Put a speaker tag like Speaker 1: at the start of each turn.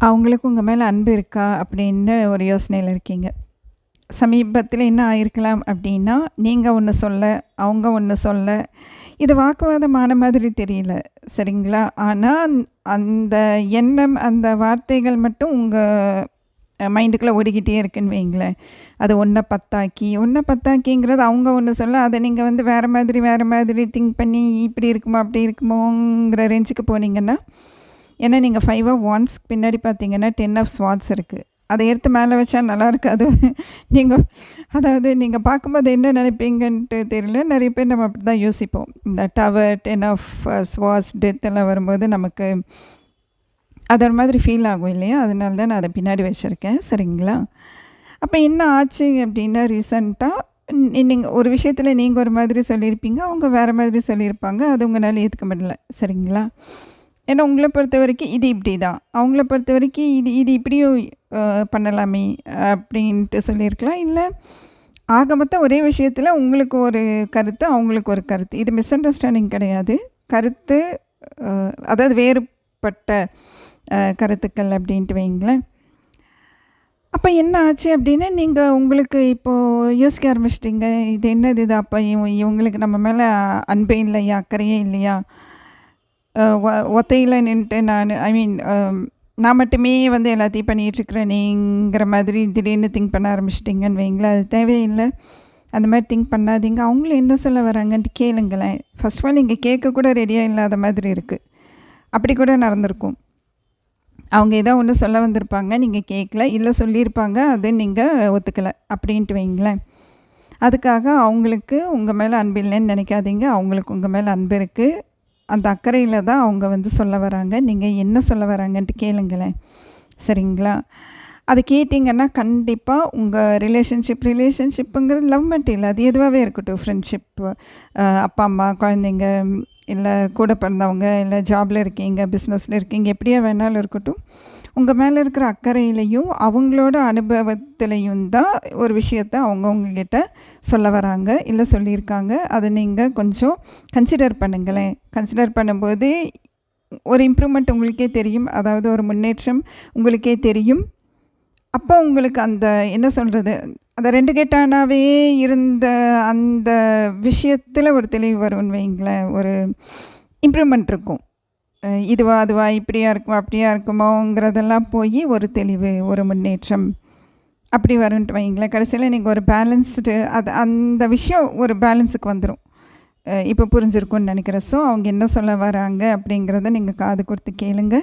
Speaker 1: அவங்களுக்கு உங்க மேல அன்பு இருக்கா? அப்படின்னு ஒரு யோசனையில இருக்கீங்க. சமீபத்தில என்ன ஆயிருக்கலாம் அப்படின்னா, நீங்க ஒண்ணு சொல்ல, அவங்க ஒண்ணு சொல்ல, இது வாக்குவாதமான மாதிரி தெரியல. சரிங்களா? ஆனா, அந்த எண்ணம், அந்த வார்த்தைகள் மட்டும் உங்க மைண்டுக்குள்ள ஓடிக்கிட்டே இருக்குன்னு வைங்களேன். அது ஒண்ண பத்தாக்கி, ஒண்ண பத்தாக்கிங்கிறது அவங்க ஒண்ணு சொல்ல, அத நீங்க வந்து வேற மாதிரி, வேற மாதிரி திங்க் பண்ணி, இப்படி இருக்குமோ, அப்படி இருக்குமோங்கிற ரேஞ்சுக்கு போனீங்கன்னா, ஏன்னா நீங்க 5 ஆஃப் வாண்ட்ஸ் பின்னாடி பார்த்தீங்கன்னா, 10 ஆஃப் ஸ்வார்ட்ஸ் இருக்கு. அத எடுத்து மேல வச்சா நல்லா இருக்காது. நீங்க அதாவது நீங்க பார்க்கும்போது என்ன நினைப்பீங்கன்ட்டு தெரியல. நெறைய பேர் நம்ம அப்படிதான் யோசிப்போம். இந்த டவர், 10 ஆஃப் ஸ்வார்ட்ஸ், டெத் எல்லாம் வரும்போது நமக்கு அது ஒரு மாதிரி ஃபீல் ஆகும் இல்லையா? அதனால தான் நான் அத பின்னாடி வச்சிருக்கேன். சரிங்களா? அப்ப என்ன ஆச்சு அப்படின்னா, ரீசென்ட்டா நீங்க ஒரு விஷயத்துல நீங்க ஒரு மாதிரி சொல்லியிருப்பீங்க. அவங்க வேற மாதிரி சொல்லியிருப்பாங்க. அது உங்கனால ஏத்துக்க முடியல. சரிங்களா? ஏன்னா உங்கள பொறுத்தவரைக்கும் இது இப்படிதான். அவங்கள பொறுத்தவரைக்கும் இது இது இப்படியும் பண்ணலாமே அப்படின்ட்டு சொல்லியிருக்கலாம். இல்ல ஆக மொத்தம் ஒரே விஷயத்துல உங்களுக்கு ஒரு கருத்து, அவங்களுக்கு ஒரு கருத்து. இது மிஸ் அண்டர்ஸ்டாண்டிங் கிடையாது. கருத்து அ அதாவது வேறுபட்ட கருத்துக்கள் அப்படின்ட்டு வைங்களேன். அப்ப என்ன ஆச்சு அப்படின்னா, நீங்க உங்களுக்கு இப்போ யோசிக்க ஆரம்பிச்சுட்டீங்க. இது என்னது இது? அப்ப இவங்களுக்கு நம்ம மேல அன்பே இல்லையா? அக்கறையே இல்லையா? ஒத்தையில நின்னுட்டு நானு ஐ மீன் நான் மட்டுமே வந்து எல்லாத்தையும் பண்ணிகிட்ருக்கிறேனேங்கிற மாதிரி திடீர்னு திங்க் பண்ண ஆரம்பிச்சிட்டிங்கன்னு வைங்களேன். அது தேவையில்ல. அந்த மாதிரி திங்க் பண்ணாதீங்க. அவங்களும் என்ன சொல்ல வராங்கன்ட்டு கேளுங்களேன். ஃபர்ஸ்ட் ஆஃப் ஆல் நீங்க கேட்க கூட ரெடியா இல்லாத மாதிரி இருக்கு. அப்படி கூட நடந்திருக்கும். அவங்க ஏதோ ஒண்ணு சொல்ல வந்திருப்பாங்க. நீங்க கேட்கல. இல்ல சொல்லியிருப்பாங்க. அது நீங்க ஒத்துக்கல. அப்படின்ட்டு வைங்களேன். அதுக்காக அவங்களுக்கு உங்க மேல அன்பு இல்லைன்னு நினைக்காதீங்க. அவங்களுக்கு உங்க மேல அன்பு இருக்கு. அந்த அக்கறையில தான் அவங்க வந்து சொல்ல வராங்க. நீங்க என்ன சொல்ல வராங்கன்ட்டு கேளுங்களேன். சரிங்களா? அத கேட்டீங்கன்னா, கண்டிப்பா உங்க ரிலேஷன்ஷிப்புங்கிறது லவ் மட்டும் இல்ல. அது எதுவாவே இருக்கட்டும். ஃப்ரெண்ட்ஷிப், அப்பா, அம்மா, குழந்தைங்க, இல்ல கூட பிறந்தவங்க, இல்ல ஜாப்ல இருக்கீங்க, பிஸ்னஸ்ல இருக்கீங்க, எப்படியா வேணாலும் இருக்கட்டும். உங்க மேல இருக்கிற அக்கறையிலயும், அவங்களோட அனுபவத்திலயும் தான் ஒரு விஷயத்த அவங்க உங்ககிட்ட சொல்ல வராங்க, இல்ல சொல்லியிருக்காங்க. அத நீங்க கொஞ்சம் கன்சிடர் பண்ணுங்களேன். கன்சிடர் பண்ணும்போது ஒரு இம்ப்ரூவ்மெண்ட் உங்களுக்கே தெரியும். அதாவது ஒரு முன்னேற்றம் உங்களுக்கே தெரியும். அப்போ உங்களுக்கு அந்த என்ன சொல்றது? அந்த 2 கெட்டானாவே இருந்த அந்த விஷயத்துல ஒரு தெளிவு வரும்னு வைங்களேன். ஒரு இம்ப்ரூவ்மெண்ட் இருக்கும். இதுவா, அதுவா, இப்படியா இருக்குமா, அப்படியா இருக்குமோங்கிறதெல்லாம் போயி ஒரு தெளிவு, ஒரு முன்னேற்றம் அப்படி வரும்ன்ட்டு வைங்களேன். கடைசியில நீங்க ஒரு பேலன்ஸ்டு அந்த விஷயம் ஒரு பேலன்ஸுக்கு வந்துரும். இப்போ புரிஞ்சிருக்கும்னு நெனைக்கிறேன். ஸோ அவங்க என்ன சொல்ல வராங்க அப்படிங்கிறத நீங்க காது கொடுத்து கேளுங்க.